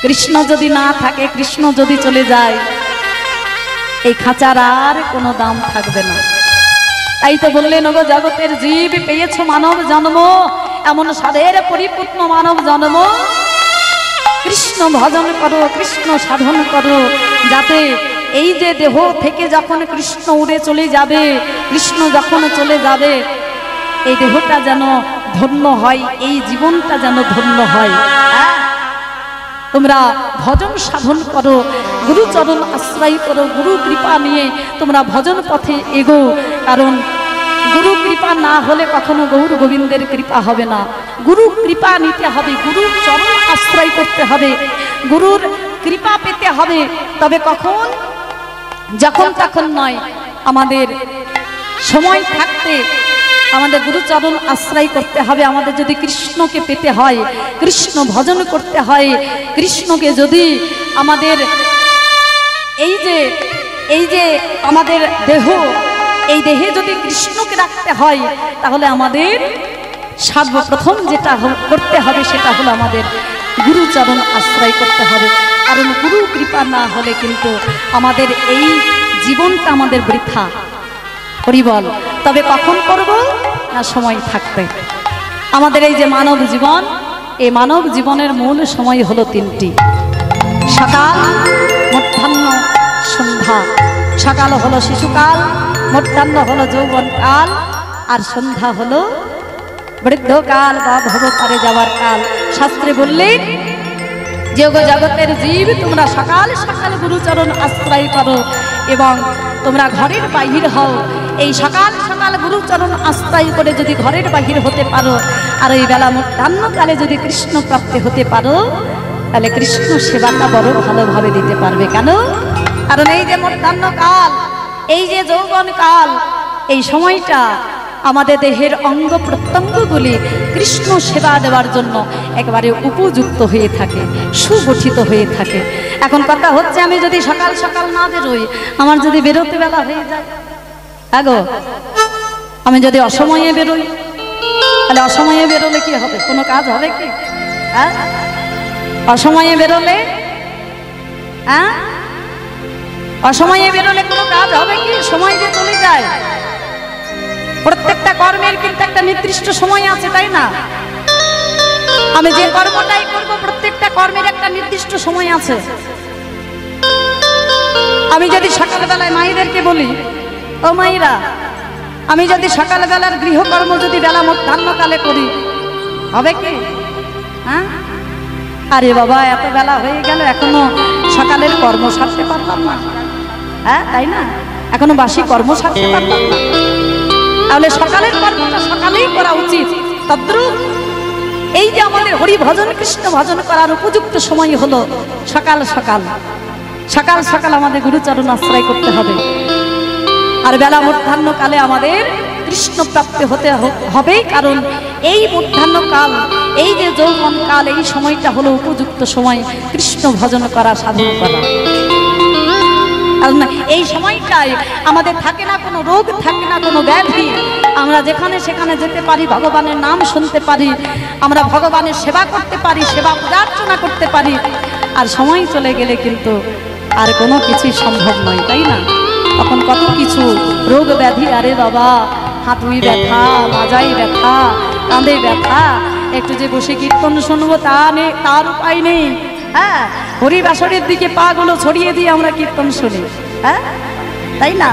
কৃষ্ণ যদি না থাকে, কৃষ্ণ যদি চলে যায়, এই খাঁচার আর কোনো দাম থাকবে না। তাই তো বললেন, ওগো জগতের জীব, পেয়েছ মানব জন্ম, এমন স্বাদের পরিপূর্ণ মানব জন্ম, কৃষ্ণ ভজন করো, কৃষ্ণ সাধন করো, যাতে এই যে দেহ থেকে যখন কৃষ্ণ উড়ে চলে যাবে, কৃষ্ণ যখন চলে যাবে, এই দেহটা যেন ধন্য হয়, এই জীবনটা যেন ধন্য হয়। তোমরা ভজন সাধন করো, গুরুচরণ আশ্রয় করো, গুরু কৃপা নিয়ে তোমরা ভজন পথে এগো। কারণ গুরু কৃপা না হলে কখনো গৌর গোবিন্দের কৃপা হবে না। গুরু কৃপা নিতে হবে, গুরুর চরণ আশ্রয় করতে হবে, গুরুর কৃপা পেতে হবে। তবে কখন? যখন তখন নয়, আমাদের সময় থাকতে আমাদের গুরুচরণ আশ্রয় করতে হবে। আমাদের যদি কৃষ্ণকে পেতে হয়, কৃষ্ণ ভজন করতে হয়, কৃষ্ণকে যদি আমাদের এই যে আমাদের দেহ, এই দেহে যদি কৃষ্ণকে রাখতে হয়, তাহলে আমাদের সর্বপ্রথম যেটা করতে হবে সেটা হলো আমাদের গুরুচরণ আশ্রয় করতে হবে। কারণ গুরু কৃপা না হলে কিন্তু আমাদের এই জীবনটা আমাদের বৃথা। হরিবল। তবে কখন করব? না সময় থাকতে। আমাদের এই যে মানব জীবন, এই মানব জীবনের মূল সময় হলো তিনটি: সকাল, মধ্যাহ্ন, সন্ধ্যা। সকাল হলো শিশুকাল, মধ্যাহ্ন হলো যৌবনকাল, আর সন্ধ্যা হলো বৃদ্ধকাল বা ভবপারে যাওয়ার কাল। শাস্ত্রে বললেন যে ওগো জগতের জীব, তোমরা সকাল সকাল গুরুচরণ আশ্রয় করো এবং তোমরা ঘরের বাহির হও। এই সকাল সকাল গুরুচরণ আশ্রয় করে যদি ঘরের বাহির হতে পারো, আর এই বেলা মধ্যাহ্নকালে যদি কৃষ্ণ প্রাপ্তি হতে পারো, তাহলে কৃষ্ণ সেবাটা বড় ভালোভাবে দিতে পারবে। কেন? কারণ এই যে মধ্যাহ্নকাল, এই যে যৌবনকাল, এই সময়টা আমাদের দেহের অঙ্গ প্রত্যঙ্গগুলি কৃষ্ণ সেবা দেওয়ার জন্য একেবারে উপযুক্ত হয়ে থাকে, সুগঠিত হয়ে থাকে। এখন কথা হচ্ছে, আমি যদি সকাল সকাল না বেরোই, আমার যদি বেরোতে বেলা হয়ে যায়, আগো আমি যদি অসময়ে বেরোই, তাহলে অসময়ে বেরোলে কি হবে? কোনো কাজ হবে কি? হ্যাঁ, অসময়ে বেরোলে, হ্যাঁ, অসময়ে বেরোলে কোনো কাজ হবে কি? সময় যে চলে যায়। প্রত্যেকটা কর্মের কিন্তু একটা নির্দিষ্ট সময় আছে, তাই না? আমি যে কর্মটাই করব, প্রত্যেকটা কর্মের একটা নির্দিষ্ট সময় আছে। আমি যদি সকালবেলায় মায়েদেরকে বলি, ও মায়েরা, আমি যদি সকালবেলার গৃহকর্ম যদি বেলা মধ্যাহ্নকালে করি, হবে কি? হ্যাঁ, আরে বাবা, এত বেলা হয়ে গেল, এখনো সকালের কর্ম সারতে পারলাম না। হ্যাঁ, তাই না? এখনো বাসি কর্ম সারতে পারলাম না। তাহলে সকালের কর্মটা সকালেই করা উচিত। তদ্রূপ এই যে আমাদের হরি ভজন, কৃষ্ণ ভজন করার উপযুক্ত সময় হলো সকাল সকাল। সকাল সকাল আমাদের গুরুচরণ আশ্রয় করতে হবে, আর বেলা মধ্যাহ্নকালে আমাদের কৃষ্ণ প্রাপ্তি হতে হবে। কারণ এই মধ্যাহ্নকাল, এই যে যৌবনকাল, এই সময়টা হলো উপযুক্ত সময় কৃষ্ণ ভজন করা, সাধন করা। এই সময়টায় আমাদের থাকে না কোনো রোগ, থাকে না কোনো ব্যাধি। আমরা যেখানে সেখানে যেতে পারি, ভগবানের নাম শুনতে পারি, আমরা ভগবানের সেবা করতে পারি, সেবা পূজার্চনা করতে পারি। আর সময় চলে গেলে কিন্তু আর কোনো কিছুই সম্ভব নয়, তাই না? তখন কত কিছু রোগ ব্যাধি, আরে বাবা, হাতুই ব্যথা, মাজাই ব্যথা, কাঁধে ব্যথা, একটু যে বসে কীর্তন শুনবো তার উপায় নেই। হ্যাঁ, হরিবাসরের দিকে পা গুলো ছড়িয়ে দিয়ে আমরা কীর্তন শুনি। হ্যাঁ, তাই না?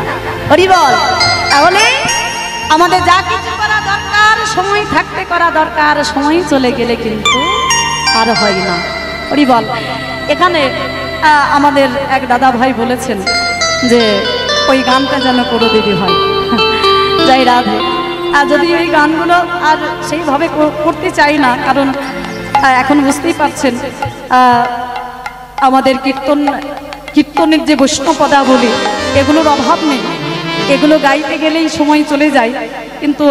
হরি বল। তাহলে আমাদের যা কিছু করা দরকার সময় থাকতে করা দরকার, সময় চলে গেলে কিন্তু আর হয় না। হরি বল। এখানে আমাদের এক দাদা ভাই বলেছেন যে ওই গানটা যেন করো দিদি হয়, যাই রাধে। আর যদি এই গানগুলো আর সেইভাবে করতে চাই না, কারণ এখন বুঝতেই পারছেন আমাদের কীর্তনের যে বৈষ্ণবপদাবলী, এগুলোর অভাব নেই। এগুলো গাইতে গেলেই সময় চলে যায়, কিন্তু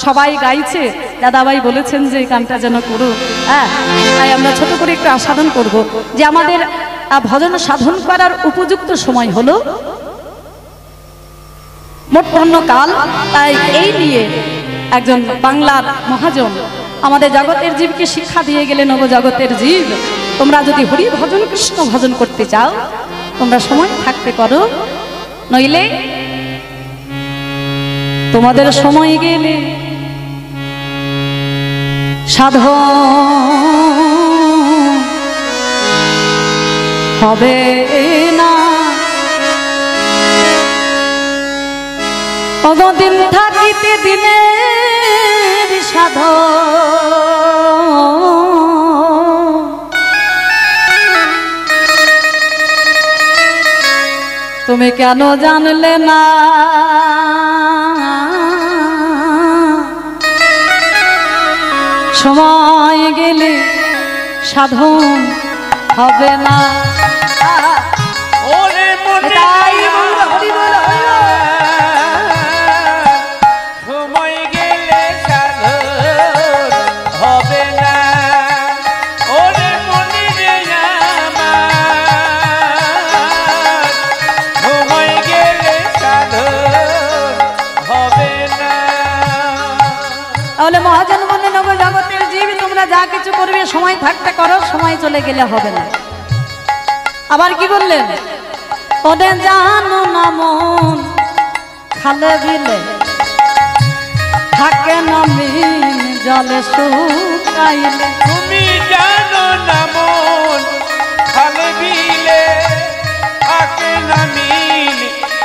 সবাই গাইছে। দাদাভাই বলেছেন যে এই গানটা যেন করো। হ্যাঁ, তাই আমরা ছোট করে একটু আস্বাদন করব যে আমাদের ভজন সাধন করার উপযুক্ত সময় হলো মধ্যাহ্নকাল। তাই এই নিয়ে একজন বাংলার মহাজন আমাদের জগতের জীবকে শিক্ষা দিয়ে গেলেন, ওগো জগতের জীব, তোমরা যদি হরি ভজন কৃষ্ণ ভজন করতে চাও তোমরা সময় থাকতে করো, নইলে তোমাদের সময় গেলে সাধন হবে না। অগদিন থাকিতে দিনের সাধন তুমি কেন জানলে না? সময় গেলে সাধন হবে না। সময় গেলে সাধন হবে না। ওরে মনি রে আমার, সময় গেলে সাধন হবে না। তাহলে মহাজন বললেন, নগর জগতের জীব তোমরা যা কিছু করবে সময় থাকতে করো, সময় চলে গেলে হবে না। আবার কি বললেন? ওরে জানো না মন খালে বিলে থাকে না মিন জলে শুকাইলে। তুমি জানো না মন খালে বিলে থাকে না মিন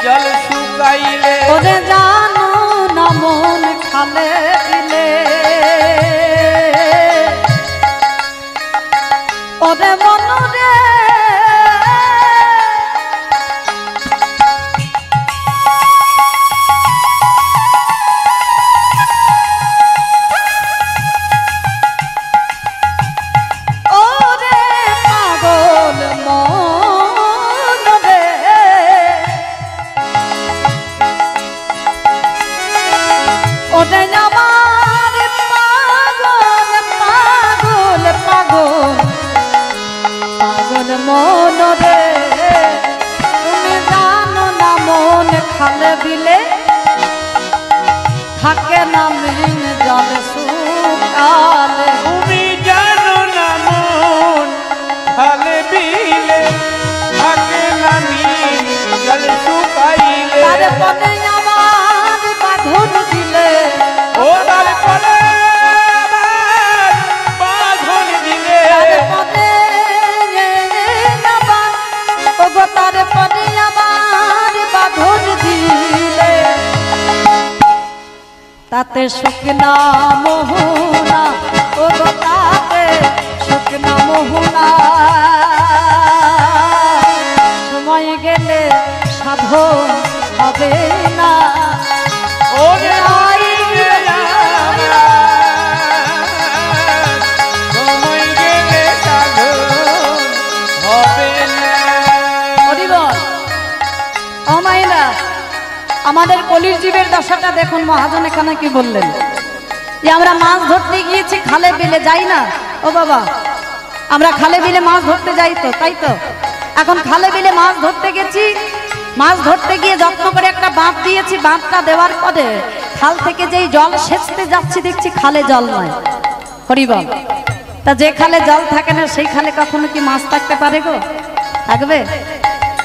জল শুকাইলে। ওরে জানো না মন খালে বিলে ওরে মন রে মন রে তুমি জানো না মন খালে বিলে থাকে না মিন জল শুকালে। তুমি জানো না মন খালে বিলে থাকে না মিন জল শুকাইলে। তারপরে আমার বাঁধন দিলে ও তারপরে আবার বাঁধন দিলে। তারপরে আমার বাঁধন দিলে তাতে শুকনা মোহনা ও তাতে শুকনা মোহনা সময় গেলে সাধন হবে না। ওরে সময় গেলে সাধন হবে না। আমাদের কলির জীবের দশাটা দেখুন। মহাজন এখানে কি বললেন যে আমরা মাছ ধরতে গিয়েছি খালে বিলে, যাই না? ও বাবা, আমরা খালে বিলে মাছ ধরতে যাই তো, তাই তো? এখন খালে বিলে মাছ ধরতে গেছি, মাছ ধরতে গিয়ে যত্ন করে একটা বাঁধ দিয়েছি। বাঁধটা দেওয়ার পরে খাল থেকে যেই জল সেচতে যাচ্ছি দেখছি খালে জল নয়। হরিবল। তা যে খালে জল থাকে না সেই খালে কখনো কি মাছ থাকতে পারে গো? থাকবে?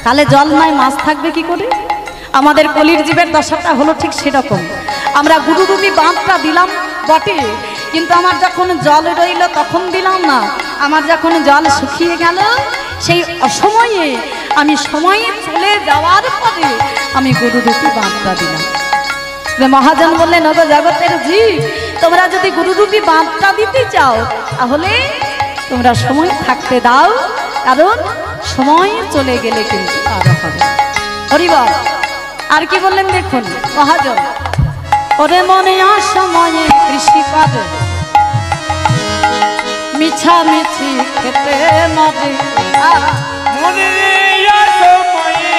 খালে জল নয়, মাছ থাকবে কি করে? আমাদের কলির জীবের দশাটা হলো ঠিক সেরকম। আমরা গুরুরূপী বাঁধটা দিলাম বটে, কিন্তু আমার যখন জল রইল তখন দিলাম না। আমার যখন জল শুকিয়ে গেল সেই অসময়ে আমি সময়ে চলে যাওয়ার পরে আমি গুরুরূপী বাঁধটা দিলাম। মহাজন বললেন, ওগো জগতের জীব তোমরা যদি গুরুরূপী বাঁধটা দিতে চাও তাহলে তোমরা সময় থাকতে দাও, কারণ সময় চলে গেলে কিন্তু আর হবে। হরিবল। আর কি বললেন দেখুন মহাজন, ওরে মনে অসময়ে কৃষি করে মিছামিছি খেতে মরে। মনে অসময়ে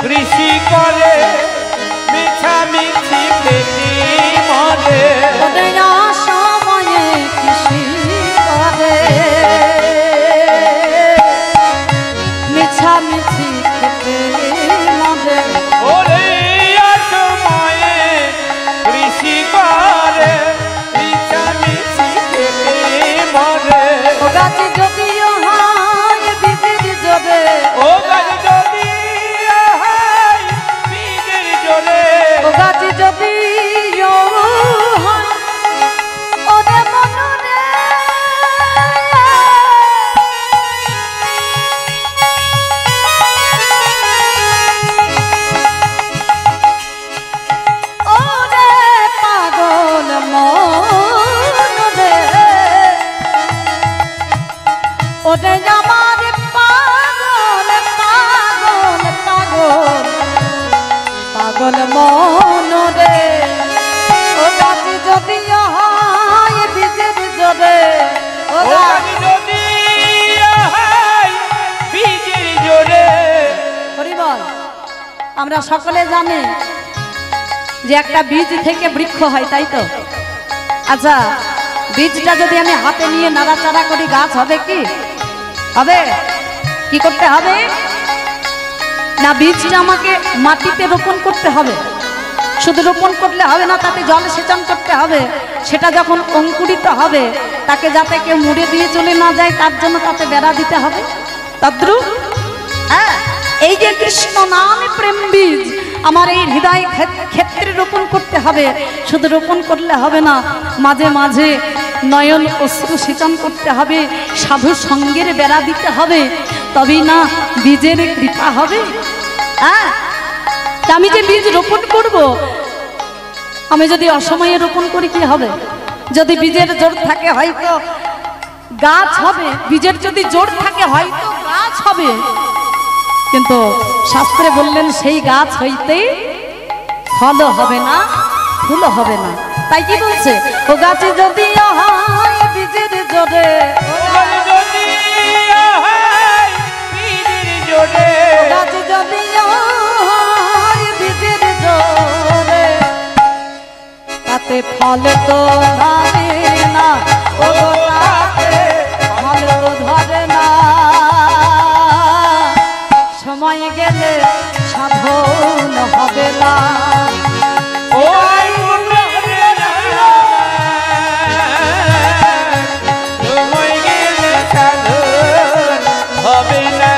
কৃষি করে মিছামিছি খেতে মরে। ওরে অসময়ে কৃষি করে মিছামিছি খেতে মরে। ওরে অসময়ে কৃষি করে মিছামিছি খেতে মরে। ও গাছে যদিও ওরে আমার পাগল পাগল পাগল পাগল মন রে ও গাছ যদি হয় বীজের জোরে ও গাছ যদি বীজের জোরে। হরি বল। আমরা সকলে জানি যে একটা বীজ থেকে বৃক্ষ হয়, তাই তো? আচ্ছা, বীজটা যদি আমি হাতে নিয়ে নাড়াচাড়া করি গাছ হবে কি? হবে? কি করতে হবে? না, বীজটা আমাকে মাটিতে রোপণ করতে হবে। শুধু রোপণ করলে হবে না, তাতে জল সেচন করতে হবে। সেটা যখন অঙ্কুরিত হবে তাকে যাতে কেউ মুড়ে দিয়ে চলে না যায় তার জন্য তাতে বেড়া দিতে হবে। তদ্রূপ হ্যাঁ, এই যে কৃষ্ণ নামে প্রেম বীজ আমার এই হৃদয় ক্ষেত্রে রোপণ করতে হবে। শুধু রোপণ করলে হবে না, মাঝে মাঝে নয়ন অশ্রু সেচন করতে হবে, সাধু সঙ্গের বেড়া দিতে হবে, তবেই না বীজের কৃপা হবে। হ্যাঁ, আমি যে বীজ রোপণ করব, আমি যদি অসময়ে রোপণ করি কি হবে? যদি বীজের জোর থাকে হয়তো গাছ হবে, বীজের যদি জোর থাকে হয়তো গাছ হবে, কিন্তু শাস্ত্রে বললেন সেই গাছ হইতে ফল হবে না, ফুল হবে না। তাই কি বলছে? ও গাছে যদি হয় বীজের জোরে, যদি বীজের জোরে, গাছে যদি হয় বীজের জোরে, তাতে ফল তো ধরে না, ও তাতে ফল তো ধরে না। সময় গেলে সাধন হবে না। ও সময় গেলে সাধন হবে না।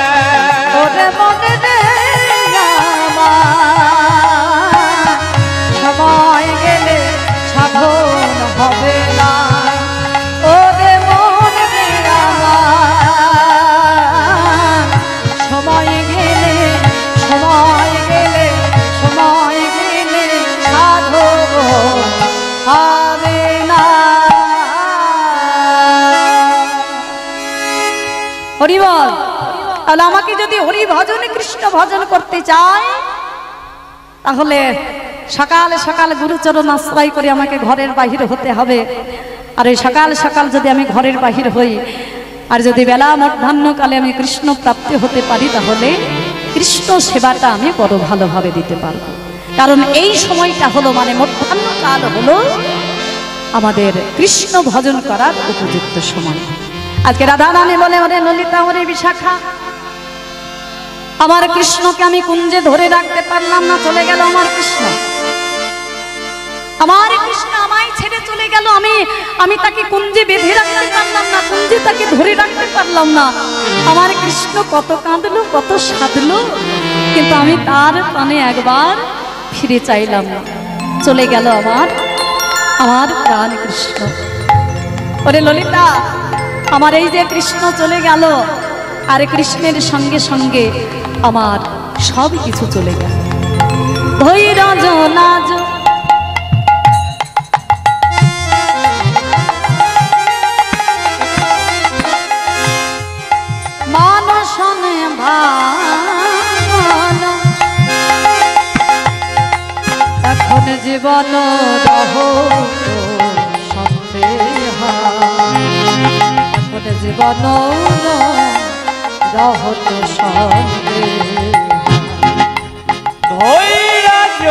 ওরে মনে রে আমার, সময় গেলে সাধন হবে না। ওরে মনে রে আমার, সময় গেলে সময় গেলে সময় গেলে সাধন হবে না। হরি বল। তাহলে আমাকে যদি হরি ভজন কৃষ্ণ ভজন করতে চায়, তাহলে সকাল সকাল গুরুচরণ আশ্রয় করে আমাকে ঘরের বাহির হতে হবে। আর এই সকাল সকাল যদি আমি ঘরের বাহির হই, আর যদি বেলা মধ্যাহ্নকালে আমি কৃষ্ণ প্রাপ্তি হতে পারি, তাহলে কৃষ্ণ সেবাটা আমি বড় ভালোভাবে দিতে পারবো। কারণ এই সময়টা হলো, মানে মধ্যাহ্নকাল হলো আমাদের কৃষ্ণ ভজন করার উপযুক্ত সময়। আজকে রাধা রানী বলে, ওরে ললিতা, ওরে বিশাখা, আমার কৃষ্ণকে আমি কুঞ্জে ধরে রাখতে পারলাম না, চলে গেল আমার কৃষ্ণ। আমার কৃষ্ণ আমায় ছেড়ে চলে গেল, আমি তাকে কুঞ্জে বেঁধে রাখতে পারলাম না, কুঞ্জে তাকে ধরে রাখতে পারলাম না। আমার কৃষ্ণ কত কাঁদলো, কত সাধলো, কিন্তু আমি তার প্রাণে একবার ফিরে চাইলাম না। চলে গেল আমার প্রাণ কৃষ্ণ। ওরে ললিতা, আমার এই যে কৃষ্ণ চলে গেল, আর কৃষ্ণের সঙ্গে সঙ্গে আমার সব কিছু চলে গেল। ধৈর্য লাজ মানসনে ভান, এখন জীবন রহ সন্দেহ, এখন জীবন রহত সন্দেহ। ধৈর্য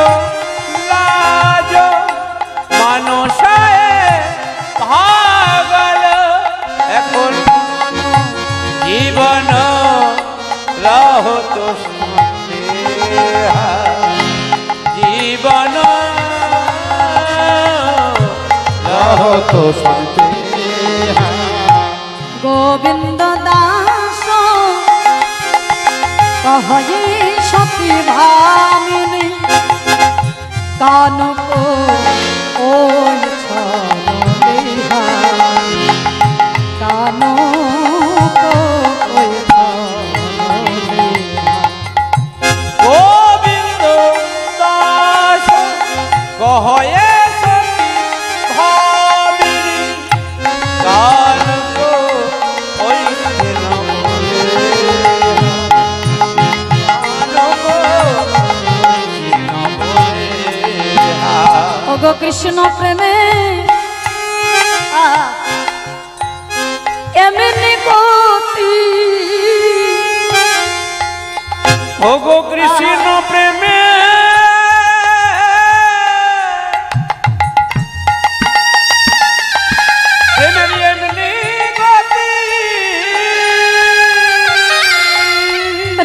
লাজ মানসায় ভাগল, এখন জীবন রহত সন্দেহ, জীবন রহত সন্দেহ। গোবিন্দ দাস কহে সতী ভামিনী, কানক ওই ছলেহা, কানক ওই ছলেহা। গোবিন্দ দাস কহে সতী ভামিনী, কানক ওই ছলেহা। কৃষ্ণ প্রেমে এমনি গতি, ওগো কৃষ্ণ প্রেমে এমনি এমনি গতি,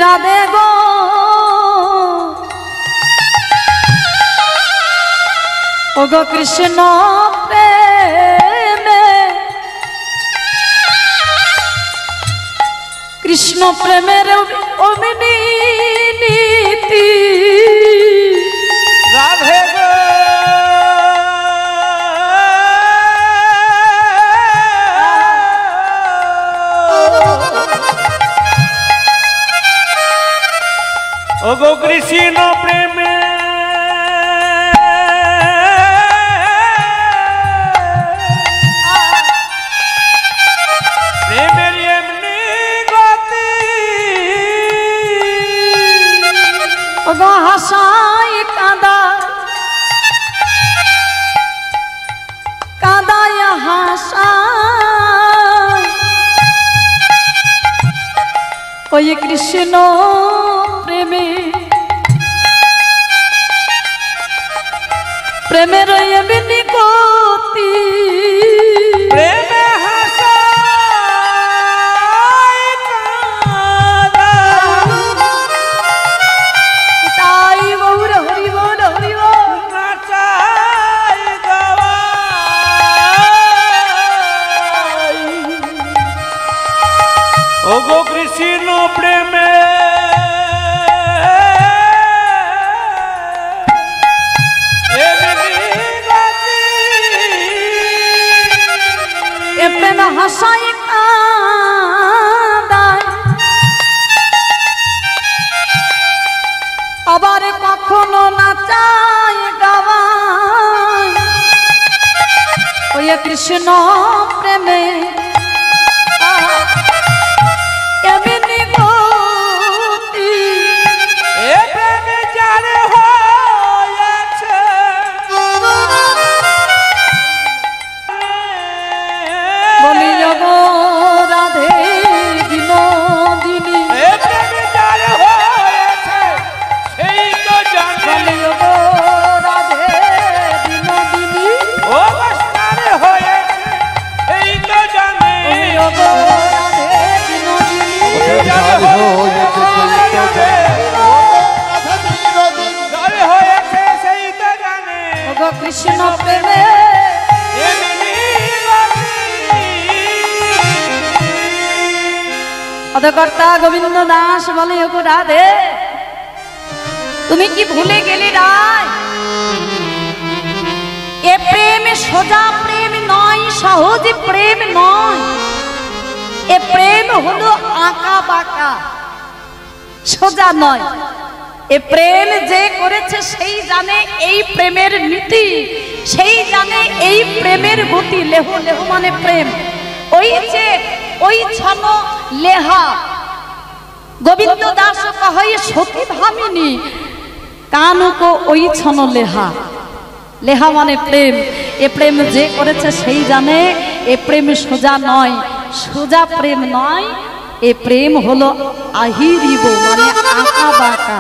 রাধে গো ওগো কৃষ্ণ প্রেমে, কৃষ্ণ প্রেমের অমিনি নীতি, রাধে গো ওগো কৃষ্ণ প্রেমে প্রেমের এমনি গতি, ওগো হাসায় কাঁদা কাঁদায় হাসায়, ওই কৃষ্ণ প্রেমে, প্রেমের এমনি গতি, প্রেমে হাসায় কাঁদায়, তাই গৌর হরি বল হরি বল, নাচায় গাওয়ায়, ওগো কৃষ্ণ প্রেমে এমনি গতি, এ প্রেম হাসায় কাঁদায়, আবার কখনো নাচায় গাওয়ায়, ওই কৃষ্ণ প্রেমে এমনি গতি, এ প্রেমে যার হয়েছে বলি গো রাধে বিনোদিনী, এ প্রেমে যার হয়েছে সেই তো জানে, বলি গো রাধে বিনোদিনী, ও বস্তার হয়েছে সেই তো জানে, বলি গো রাধে বিনোদিনী, যার হয়েছে সেই তো জানে, ওগো কৃষ্ণ প্রেমে এমনি গতি, অধকর্তা গোবিন্দ দাস বলে ওগো রাধে তুমি কি ভুলে গেলি রায়, এ প্রেম সোজা প্রেম নয়, সহজ প্রেম নয়, এ প্রেম হলো আঁকা বাঁকা, সোজা নয়, এ প্রেম যে করেছে সেই জানে এই প্রেমের নীতি, সেই জানে এই প্রেমের গতি, লেহ লেহ মানে প্রেম, ওই যে ওই ছন লেহা, গোবিন্দ দাস কহে সতী ভামিনী, কানুকো ওই ছন লেহা, লেহা মানে প্রেম, এ প্রেম যে করেছে সেই জানে এ প্রেম সোজা নয়, সোজা প্রেম নয়, এ প্রেম হলো আহিরিব মানে আঁকা বাঁকা,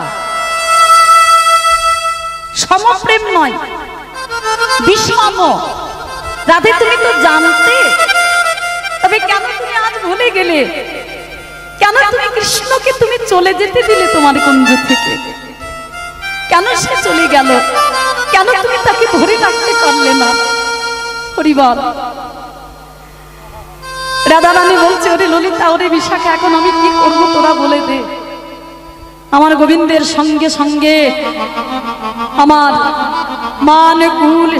সমপ্রেম নয়, বিষম। রাধে তুমি তো জানতে, তবে কেন তুমি আজ ভুলে গেলে, কেন তুমি কৃষ্ণকে তুমি চলে যেতে দিলে তোমার কুঞ্জ থেকে, কেন সে চলে গেল, কেন তুমি তাকে ধরে রাখতে পারলে না, হরিবল। রাধা রানী বলছে ওরে ললিতা ওরে বিশাখা এখন আমি কি করবো তোরা বলে দে, আমার গোবিন্দের সঙ্গে সঙ্গে আমার মান কুল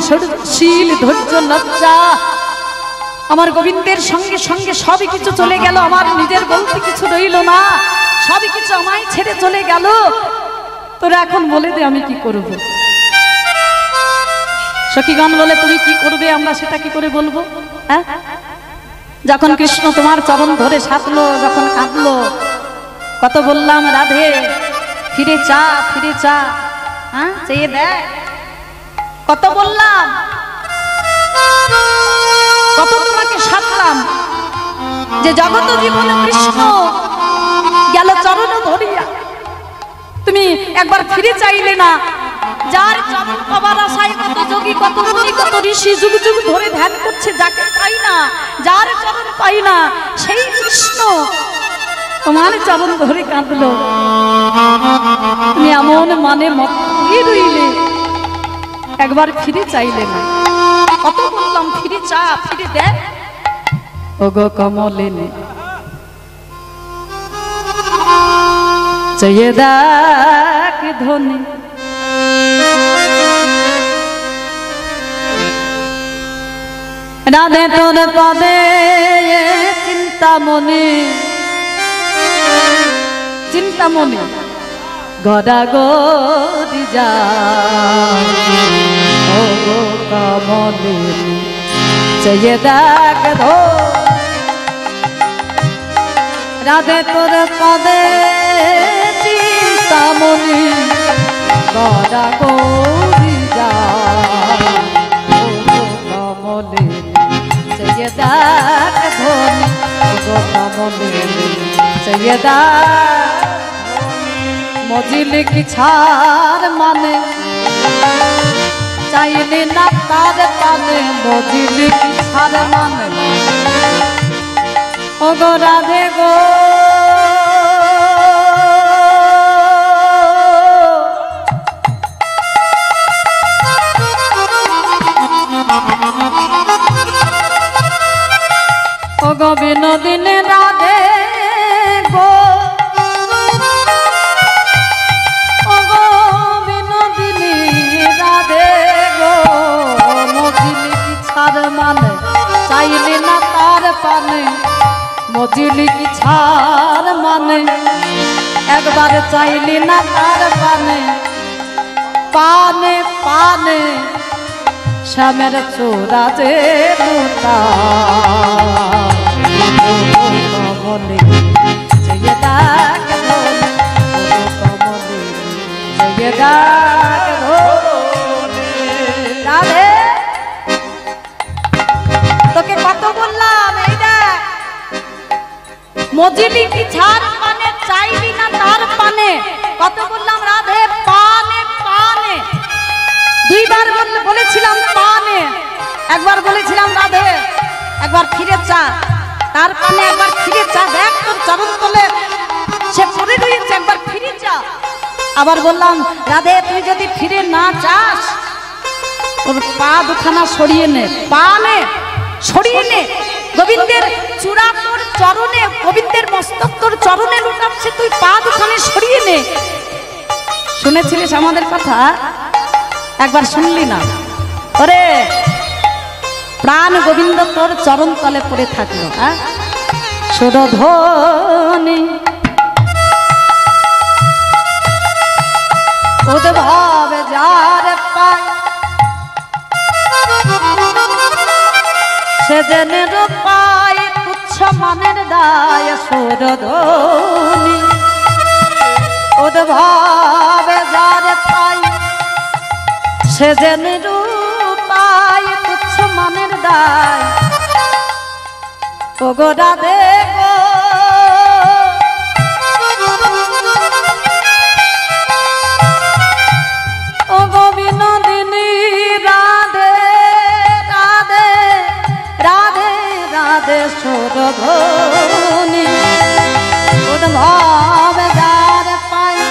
শীল ধৈর্য লজ্জা আমার গোবিন্দের সঙ্গে সঙ্গে সবই কিছু চলে গেল, আমার নিজের বলতে কিছু রইল না, সবই কিছু আমায় ছেড়ে চলে গেল, তোরা এখন বলে দে আমি কি করব। সখীগণ বলে তুমি কি করবে আমরা সেটা কি করে বলবো, হ্যাঁ? যখন কৃষ্ণ তোমার চরণ ধরে সাধলো, যখন কাঁদলো, কত বললাম রাধে ফিরে চা, ফিরে চা, হ্যাঁ চেয়ে দেখ, কত বললাম, কত তোমাকে সাধলাম যে জগত জীবনে কৃষ্ণ গেল চরণ ধরিয়া, তুমি একবার ফিরে চাইলে না। যার চরণ পাবার আশায় কত যোগী, কত মুনি, কত ঋষি যুগ যুগ ধরে ধ্যান করছে, যাকে পাই না, যার চরণ পাই না, সেই কৃষ্ণ তোমার চরণ ধরে কাঁদলো। তুমি এমন মানে মত রইলে, একবার ফিরে চাইলে না। কত বললাম ফিরে চা, ফিরে দেখ। ওগো কমলিনী চেয়ে দেখ ধনী, রাধে তোর পদে চিন্তামণি, চিন্তামণি গড়া গড়ি যায়। ও কমলিনী চেয়ে দেখ ধনী, রাধে তোর পদে চিন্তামণি গড়া গড়ি যায়। ও কমলিনী চেয়ে দেখ ধনী, ও কমলিনী চেয়ে দেখ। মজিলে কি ছাড় মানে চাইলে না তার পানে, মজিলে কি ছাড় মানে ও গো রাধে গো। ও গো বিনোদিনী রাধে গো, ও গো বিনোদিনী রাধে গো। মজিলি কি ছাড় মানে চাইলে না তার পানে, মজিলি কি ছাড় মানে একবার চাইলি না তার পানে। পানে পানে শ্যামের চোরা যে লুটা, কমলিনী চেয়ে দেখ ধনী, কমলিনী চেয়ে দেখ ধনী। রাধে তোকে কত বললাম, এই দেখ মজিলি কি ছাড় পানে চাইলি না তার পানে। কত বললাম রাধে পানে পানে, দুইবার বলেছিলাম পানে, একবার বলেছিলাম রাধে একবার ফিরে চা, তার পানে একবার ফিরে চা। দেখ তোর চরণ তলে সে পড়ে রয়েছে, একবার ফিরে চা। আবার বললাম রাধে তুই যদি ফিরে না চাস, তোর পা দুখানা সরিয়ে নে, পা নে সরিয়ে নে। গোবিন্দের চূড়া তোর চরণে, গোবিন্দের মস্তক তোর চরণে লুটাচ্ছে, তুই পা দুখানে সরিয়ে নে। শুনেছিলিস আমাদের কথা? একবার শুনলি না? ওরে প্রাণ গোবিন্দ তোর চরণ তলে পড়ে থাকলো। হ্যাঁ সুরধ্বনি উদ্ভব যার পায়, সে জেনের পায় তুচ্ছ মানের দায়। সুরধ্বনি উদ্ভব যার পায়, সে জেনের পায় তুচ্ছ মানের দায়। ও গো রাধে গো, ও গো বিনোদিনী রাধে রাধে রাধে রাধে। সুরধ্বনি উদ্ভব যার পায়,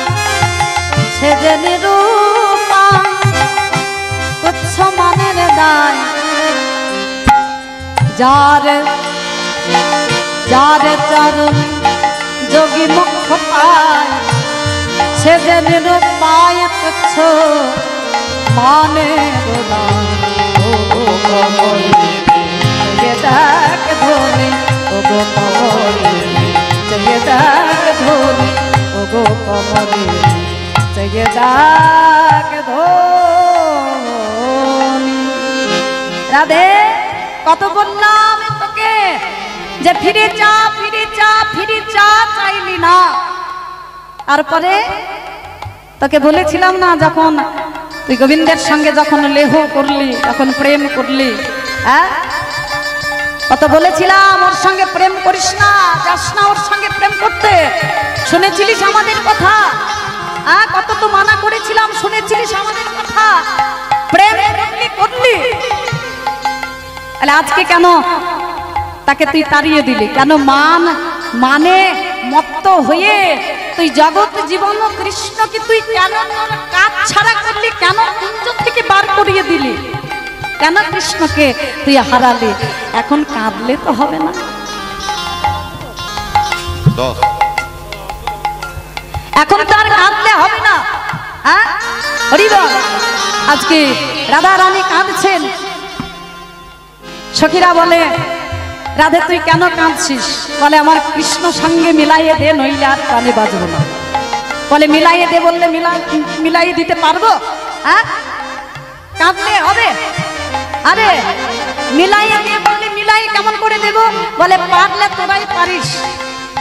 সে যে নিরূপায় তুচ্ছ মানের দায়। যার যার চরণ যোগী মুখ্য পায়, সে যে নিরূপায় তুচ্ছ মানের দায়। ও কমলিনী চেয়ে দেখ ধনী, ও গো কমলিনী চেয়ে দেখ ধনী, ও গো কমলিনী চেয়ে দেখ ধনী। রাধে কত বললাম তোকে যে ফিরে যা ফিরে যা ফিরে যা, চাইলি না। তারপরে তোকে বলেছিলাম না, যখন তুই গোবিন্দের সঙ্গে যখন লেহ করলি, তখন প্রেম করলি, হ্যাঁ কত বলেছিলাম ওর সঙ্গে প্রেম করিস না, যাস না ওর সঙ্গে প্রেম করতে, শুনেছিলিস আমাদের কথা? হ্যাঁ কত তো মানা করেছিলাম, শুনেছিলিস আমাদের কথা? প্রেম করলি, তাহলে আজকে কেন তাকে তুই তাড়িয়ে দিলি? কেন মানে মত্ত হয়ে তুই জগৎ জীবন কৃষ্ণকে তুই কেন কাজ ছাড়া করলি? কেন কুঞ্জ থেকে বার করিয়ে দিলি? কেন কৃষ্ণকে তুই হারালি? এখন কাঁদলে তো হবে না, এখন তো আর কাঁদলে হবে না। হ্যাঁ হরিবল, আজকে রাধা রানী কাঁদছেন। সখীরা বলে, রাধে তুই কেন কাঁদছিস? বলে আমার কৃষ্ণ সঙ্গে মিলাইয়ে দে, নইলে আর প্রাণে বাঁচবো না। বলে মিলাইয়ে দে বললে মিলাইয়ে দিতে পারবো? হ্যাঁ কাঁদলে হবে? আরে মিলাইয়ে দিয়ে বললে মিলাইয়ে কেমন করে দেব? বলে পারলে তোরাই পারিস।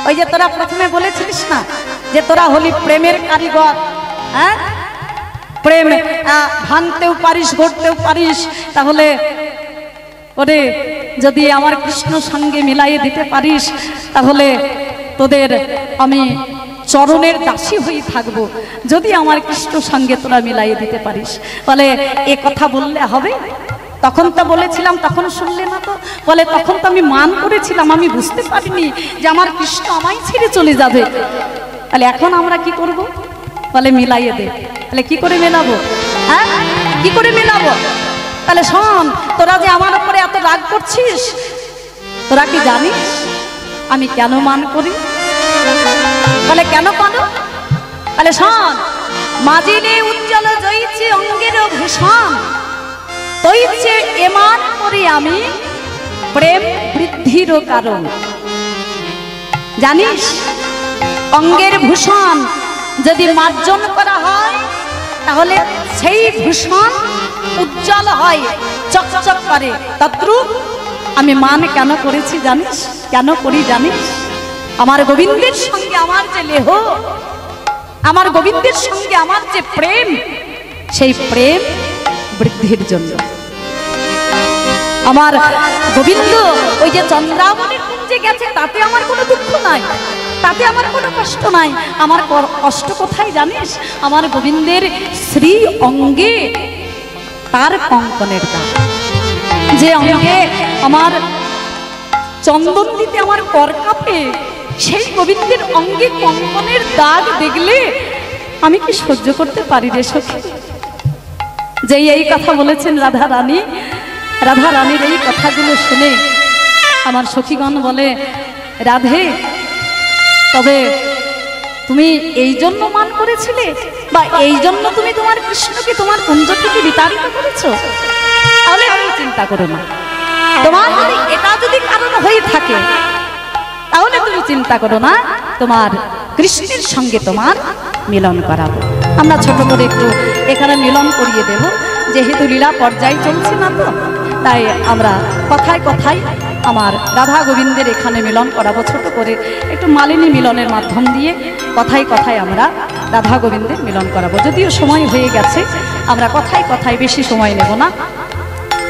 ওই যে তোরা প্রথমে বলেছিলিস না যে তোরা হলি প্রেমের কারিগর, হ্যাঁ প্রেম ভাঙতেও পারিস, গড়তেও পারিস, তাহলে ওরে যদি আমার কৃষ্ণ সঙ্গে মিলাইয়ে দিতে পারিস, তাহলে তোদের আমি চরণের দাসী হয়ে থাকবো, যদি আমার কৃষ্ণ সঙ্গে তোরা মিলাইয়ে দিতে পারিস। বলে এ কথা বললে হবে? তখন তো বলেছিলাম, তখন শুনলে না তো? বলে তখন তো আমি মান করেছিলাম, আমি বুঝতে পারিনি যে আমার কৃষ্ণ আমায় ছেড়ে চলে যাবে। তাহলে এখন আমরা কি করব? বলে মিলাইয়ে দে। তাহলে কি করে মেলাবো? হ্যাঁ কি করে মেলাবো? তাহলে শোন, তোরা যে আমার উপরে এত রাগ করছিস, তোরা কি জানিস আমি কেন মান করি? বলে কেন করো? তাহলে শোন, মাজিলে উজ্জ্বল জয়ছে অঙ্গের ভূষণ, তৈছে এমান করি আমি প্রেম বৃদ্ধির কারণ। জানিস অঙ্গের ভূষণ যদি মার্জন করা হয়, তাহলে সেই ভূষণ উজ্জ্বল হয়, চকচক করে। তদ্রূপ আমি মান কেন করেছি জানিস? কেন করি জানিস? আমার গোবিন্দের সঙ্গে আমার যে লেহ, আমার গোবিন্দের সঙ্গে আমার যে প্রেম, সেই প্রেম বৃদ্ধির জন্য। আমার গোবিন্দ ওই যে চন্দ্রাবনের কুঞ্জে গেছে, তাতে আমার কোনো দুঃখ নাই, তাতে আমার কোনো কষ্ট নাই। আমার কষ্ট কোথায় জানিস? আমার গোবিন্দের শ্রী অঙ্গে তার কঙ্কনের দাগ, যে অঙ্গে আমার চন্দন দিতে আমার কর কাঁপে, সেই গোবিন্দের অঙ্গে কঙ্কনের দাগ দেখলে আমি কি সহ্য করতে পারি রে সখী? যে এই কথা বলেছেন রাধা রানী, রাধা রানীর এই কথাগুলো শুনে আমার সখীগণ বলে, রাধে তবে তুমি এই জন্য মান করেছিলে, বা এই জন্য তুমি তোমার কৃষ্ণকে তোমার কুঞ্জ থেকে বিতাড়িত করেছো? তাহলে আমি চিন্তা করো না, তোমার যদি এটা যদি কারণ হয়ে থাকে, তাহলে তুমি চিন্তা করো না, তোমার কৃষ্ণের সঙ্গে তোমার মিলন করাবো। আমরা ছোট করে একটু এখানে মিলন করিয়ে দেব, যেহেতু লীলা পর্যায়ে চলছে না, তো তাই আমরা কথায় কথায় আমার রাধা গোবিন্দের এখানে মিলন করাবো। ছোট করে একটু মালিনী মিলনের মাধ্যম দিয়ে কথায় কথায় আমরা রাধা গোবিন্দের মিলন করাবো। যদিও সময় হয়ে গেছে, আমরা কথায় কথায় বেশি সময় নেব না।